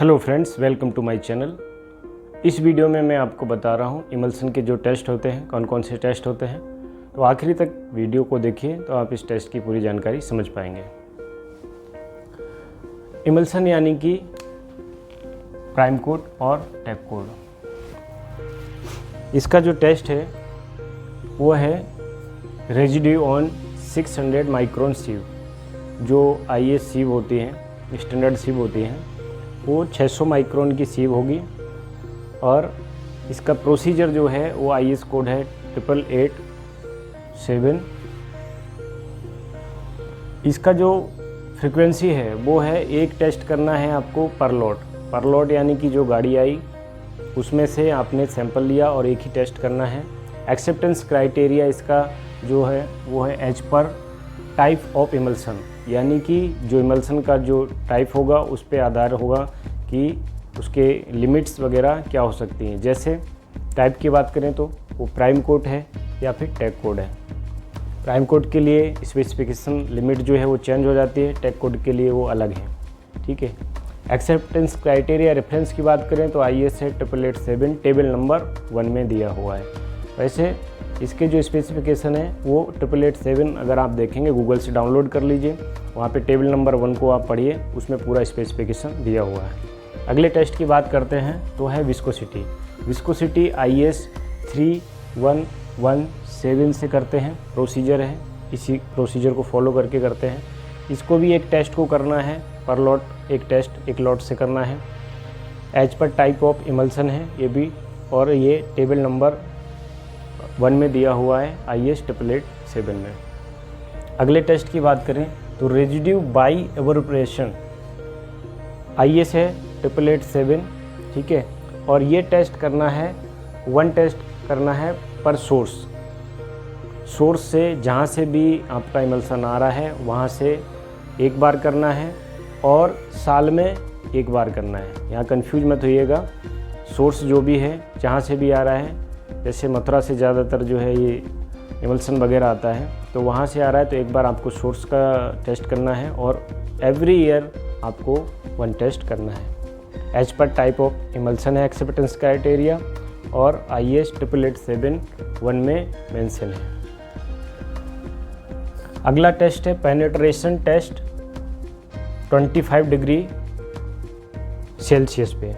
Hello friends, welcome to my channel. इस video में मैं आपको बता रहा हूँ इमल्सन के जो टेस्ट होते हैं, कौन कौन से टेस्ट होते हैं। तो आखिरी तक वीडियो को देखिए तो आप इस टेस्ट की पूरी जानकारी समझ पाएंगे। इमल्सन यानी कि प्राइम कोट और टैप कोड। इसका जो टेस्ट है वो है रेजिड्यू ऑन 600 माइक्रोन सीव। जो IS सीव होती हैं, स्टैंडर्ड सीव होती हैं, वो 600 माइक्रोन की सीव होगी। और इसका प्रोसीजर जो है वो IS कोड है 8887। इसका जो फ्रीक्वेंसी है वो है एक टेस्ट करना है आपको पर लॉट यानी कि जो गाड़ी आई उसमें से आपने सैंपल लिया और एक ही टेस्ट करना है। एक्सेप्टेंस क्राइटेरिया इसका जो है वो है as per type of emulsion, यानी कि जो इमल्सन का जो टाइप होगा उस पे आधार होगा कि उसके लिमिट्स वगैरह क्या हो सकती हैं। जैसे टाइप की बात करें तो वो प्राइम कोड है या फिर टैग कोड है। प्राइम कोड के लिए स्पेसिफिकेशन लिमिट जो है वो चेंज हो जाती है, टैग कोड के लिए वो अलग है। ठीक है। एक्सेप्टेंस क्राइटेरिया रेफरेंस की बात करें तो IS है 8887 टेबल नंबर 1 में दिया हुआ है। वैसे इसके जो स्पेसिफिकेशन है वो 8887 अगर आप देखेंगे गूगल से डाउनलोड कर लीजिए, वहाँ पे टेबल नंबर 1 को आप पढ़िए, उसमें पूरा स्पेसिफिकेशन दिया हुआ है। अगले टेस्ट की बात करते हैं तो है विस्कोसिटी। विस्कोसिटी IS 3117 से करते हैं, प्रोसीजर है, इसी प्रोसीजर को फॉलो करके करते हैं। इसको भी एक टेस्ट को करना है पर लॉट, एक टेस्ट एक लॉट से करना है। As per type of emulsion है ये भी, और ये टेबल नंबर 1 में दिया हुआ है IS 8887 में। अगले टेस्ट की बात करें तो रेजिड्यू बाई एवोपोरेशन IS है 8887। ठीक है। और ये टेस्ट करना है, 1 टेस्ट करना है पर सोर्स से जहाँ से भी आपका इमल्सन आ रहा है वहाँ से एक बार करना है और साल में एक बार करना है। यहाँ कंफ्यूज मत होइएगा। सोर्स जो भी है जहाँ से भी आ रहा है, जैसे मथुरा से ज़्यादातर जो है ये इमल्सन वगैरह आता है, तो वहाँ से आ रहा है तो एक बार आपको सोर्स का टेस्ट करना है और एवरी ईयर आपको 1 टेस्ट करना है। As per type of emulsion है एक्सेप्टेंस क्राइटेरिया, और IS 8887 1 में मेंशन है। अगला टेस्ट है पेनिट्रेशन टेस्ट 25 डिग्री सेल्सियस पे।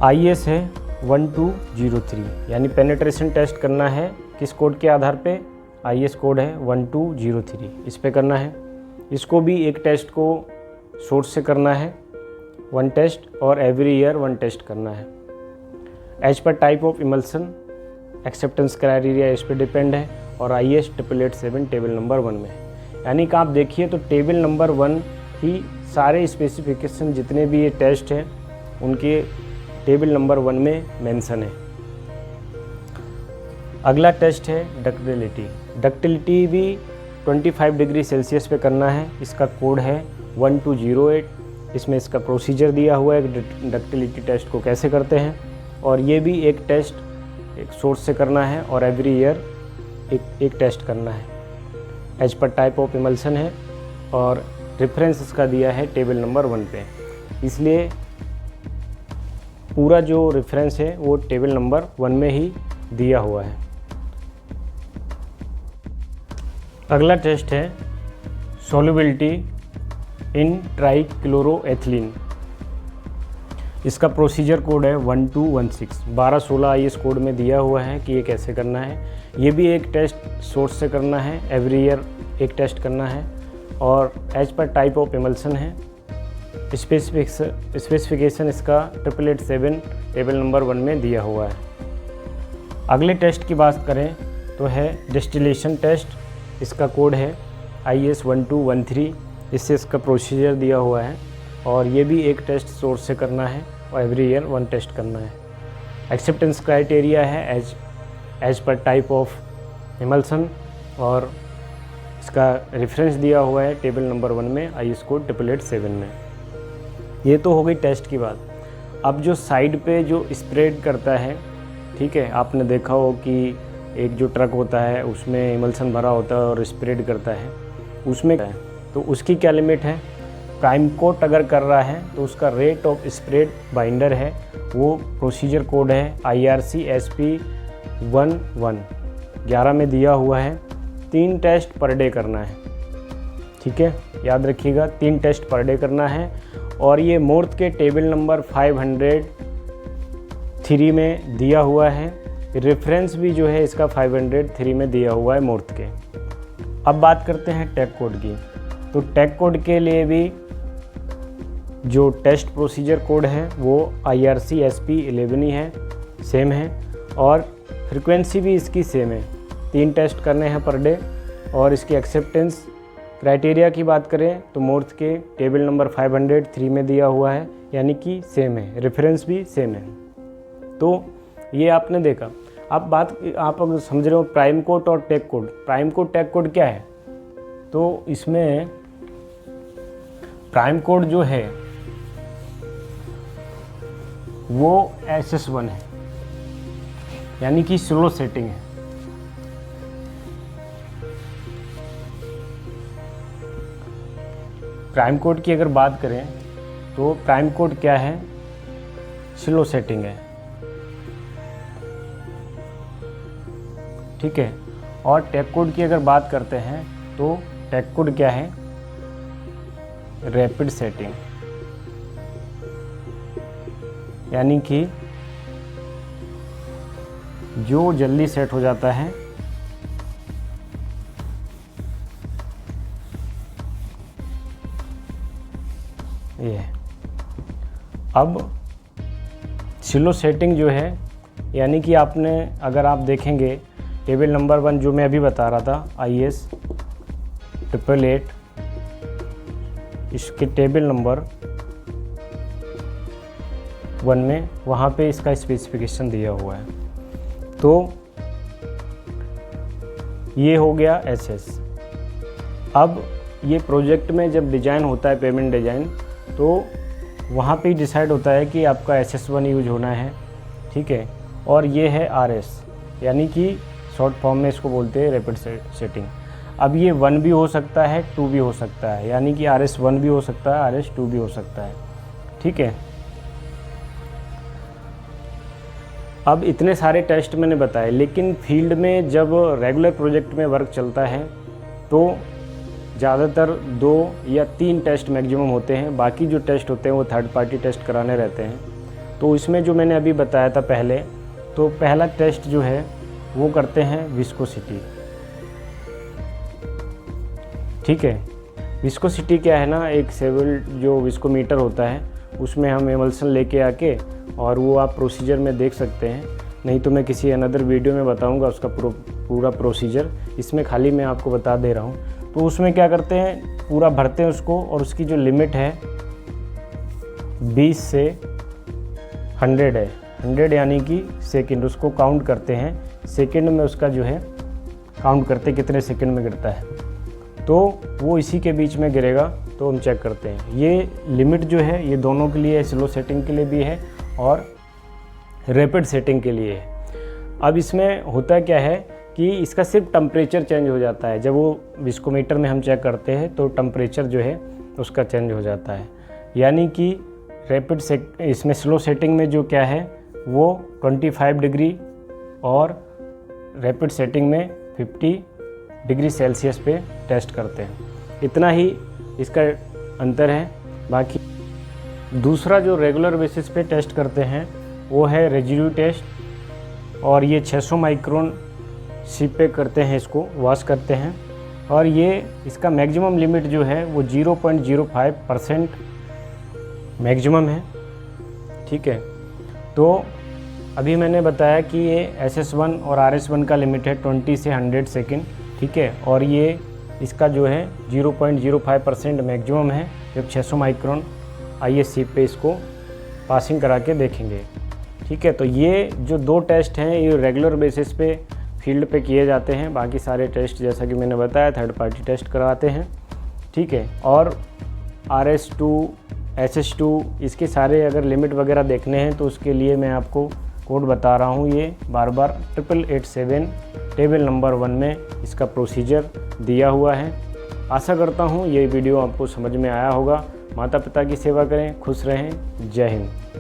IS है 1203, यानी पेनिट्रेशन टेस्ट करना है किस कोड के आधार पे, IS कोड है 1203, इस पे करना है। इसको भी एक टेस्ट को सोर्स से करना है 1 टेस्ट, और एवरी ईयर 1 टेस्ट करना है। As per type of emulsion acceptance criteria इस पर डिपेंड है, और IS 8887 टेबल नंबर 1 में है। यानी कि आप देखिए तो टेबल नंबर 1 ही सारे स्पेसिफिकेशन जितने भी ये टेस्ट हैं उनके टेबल नंबर 1 में मेंशन है। अगला टेस्ट है डक्टिलिटी। डक्टिलिटी भी 25 डिग्री सेल्सियस पे करना है। इसका कोड है 1208। इसमें इसका प्रोसीजर दिया हुआ है डक्टिलिटी टेस्ट को कैसे करते हैं, और ये भी एक टेस्ट एक सोर्स से करना है और एवरी ईयर एक टेस्ट करना है। As per type of emulsion है और रेफरेंस इसका दिया है टेबल नंबर 1 पे, इसलिए पूरा जो रेफरेंस है वो टेबल नंबर 1 में ही दिया हुआ है। अगला टेस्ट है सोल्युबिलिटी इन ट्राइक्लोरोएथिलीन। इसका प्रोसीजर कोड है 1216। 1216 IS कोड में दिया हुआ है कि ये कैसे करना है। ये भी एक टेस्ट सोर्स से करना है, एवरी ईयर एक टेस्ट करना है, और as per type of emulsion है। स्पेसिफिकेशन इसका 8887 टेबल नंबर 1 में दिया हुआ है। अगले टेस्ट की बात करें तो है डिस्टिलेशन टेस्ट। इसका कोड है IS 1213। इससे इसका प्रोसीजर दिया हुआ है, और ये भी एक टेस्ट सोर्स से करना है और एवरी ईयर 1 टेस्ट करना है। एक्सेप्टेंस क्राइटेरिया है as per type of emulsion, और इसका रेफरेंस दिया हुआ है टेबल नंबर 1 में IS कोड 8887 में। ये तो हो गई टेस्ट की बात। अब जो साइड पे जो स्प्रेड करता है, ठीक है, आपने देखा हो कि एक जो ट्रक होता है उसमें इमल्सन भरा होता है और स्प्रेड करता है, उसमें तो उसकी क्या लिमिट है, प्राइम कोट अगर कर रहा है तो उसका रेट ऑफ स्प्रेड बाइंडर है, वो प्रोसीजर कोड है IRC SP 11 में दिया हुआ है। 3 टेस्ट पर डे करना है, ठीक है, याद रखिएगा 3 टेस्ट पर डे करना है। और ये मोर्थ के टेबल नंबर 503 में दिया हुआ है। रेफरेंस भी जो है इसका 503 में दिया हुआ है मोर्थ के। अब बात करते हैं टैग कोड की। तो टैग कोड के लिए भी जो टेस्ट प्रोसीजर कोड है वो IRC SP 11 ही है, सेम है, और फ्रीक्वेंसी भी इसकी सेम है। 3 टेस्ट करने हैं पर डे। और इसकी एक्सेप्टेंस क्राइटेरिया की बात करें तो मोर्थ के टेबल नंबर 503 में दिया हुआ है, यानी कि सेम है, रेफरेंस भी सेम है। तो ये आपने देखा। अब आप अगर समझ रहे हो प्राइम कोड और tag code. Prime code tag code क्या है? तो इसमें प्राइम कोड जो है वो SS1 है, यानी कि स्लो सेटिंग है। प्राइम कोड की अगर बात करें तो प्राइम कोड क्या है? स्लो सेटिंग है, ठीक है। और टैग कोड की अगर बात करते हैं तो टैग कोड क्या है? रैपिड सेटिंग, यानी कि जो जल्दी सेट हो जाता है। ये अब स्लो सेटिंग जो है, यानी कि आपने अगर आप देखेंगे टेबल नंबर 1 जो मैं अभी बता रहा था IS 888, इसके टेबल नंबर 1 में वहाँ पे इसका स्पेसिफिकेशन दिया हुआ है। तो ये हो गया SS। अब ये प्रोजेक्ट में जब डिज़ाइन होता है, पेमेंट डिज़ाइन, तो वहाँ पे डिसाइड होता है कि आपका SS1 यूज होना है, ठीक है। और ये है RS, यानी कि शॉर्ट फॉर्म में इसको बोलते हैं रैपिड सेटिंग। अब ये 1 भी हो सकता है, 2 भी हो सकता है, यानी कि RS1 भी हो सकता है, RS2 भी हो सकता है, ठीक है। अब इतने सारे टेस्ट मैंने बताए, लेकिन फील्ड में जब रेगुलर प्रोजेक्ट में वर्क चलता है तो ज़्यादातर 2 या 3 टेस्ट मैक्सिमम होते हैं। बाकी जो टेस्ट होते हैं वो थर्ड पार्टी टेस्ट कराने रहते हैं। तो इसमें जो मैंने अभी बताया था पहले, तो पहला टेस्ट जो है वो करते हैं विस्कोसिटी, ठीक है। विस्कोसिटी क्या है ना, एक सेवल जो विस्कोमीटर होता है उसमें हम एमल्सन लेके आके, और वो आप प्रोसीजर में देख सकते हैं, नहीं तो मैं किसी अनदर वीडियो में बताऊंगा उसका पूरा प्रोसीजर। इसमें खाली मैं आपको बता दे रहा हूँ। तो उसमें क्या करते हैं, पूरा भरते हैं उसको, और उसकी जो लिमिट है 20 से 100 है। 100 यानी कि सेकंड, उसको काउंट करते हैं सेकंड में, उसका जो है काउंट करते कितने सेकंड में गिरता है। तो वो इसी के बीच में गिरेगा तो हम चेक करते हैं। ये लिमिट जो है ये दोनों के लिए, स्लो सेटिंग के लिए भी है और रैपिड सेटिंग के लिए है। अब इसमें होता क्या है कि इसका सिर्फ टेम्परेचर चेंज हो जाता है। जब वो विस्कोमीटर में हम चेक करते हैं तो टेम्परेचर जो है उसका चेंज हो जाता है, यानी कि इसमें स्लो सेटिंग में जो क्या है वो 25 डिग्री और रैपिड सेटिंग में 50 डिग्री सेल्सियस पे टेस्ट करते हैं। इतना ही इसका अंतर है। बाकी दूसरा जो रेगुलर बेसिस पे टेस्ट करते हैं वो है रेजिड्यू टेस्ट, और ये 600 माइक्रोन सीप पे करते हैं, इसको वॉश करते हैं। और ये इसका मैक्सिमम लिमिट जो है वो 0.05% मैक्सिमम है, ठीक है। तो अभी मैंने बताया कि ये SS1 और RS1 का लिमिट है 20 से 100 सेकेंड, ठीक है। और ये इसका जो है 0.05% मैक्सिमम है। जब 600 माइक्रोन ISC पे इसको पासिंग करा के देखेंगे, ठीक है। तो ये जो 2 टेस्ट हैं ये रेगुलर बेसिस पे फील्ड पे किए जाते हैं। बाकी सारे टेस्ट जैसा कि मैंने बताया थर्ड पार्टी टेस्ट करवाते हैं, ठीक है। और RS2 SS2 इसके सारे अगर लिमिट वगैरह देखने हैं तो उसके लिए मैं आपको कोड बता रहा हूँ, ये बार 8887 टेबल नंबर 1 में इसका प्रोसीजर दिया हुआ है। आशा करता हूँ ये वीडियो आपको समझ में आया होगा। माता पिता की सेवा करें, खुश रहें। जय हिंद।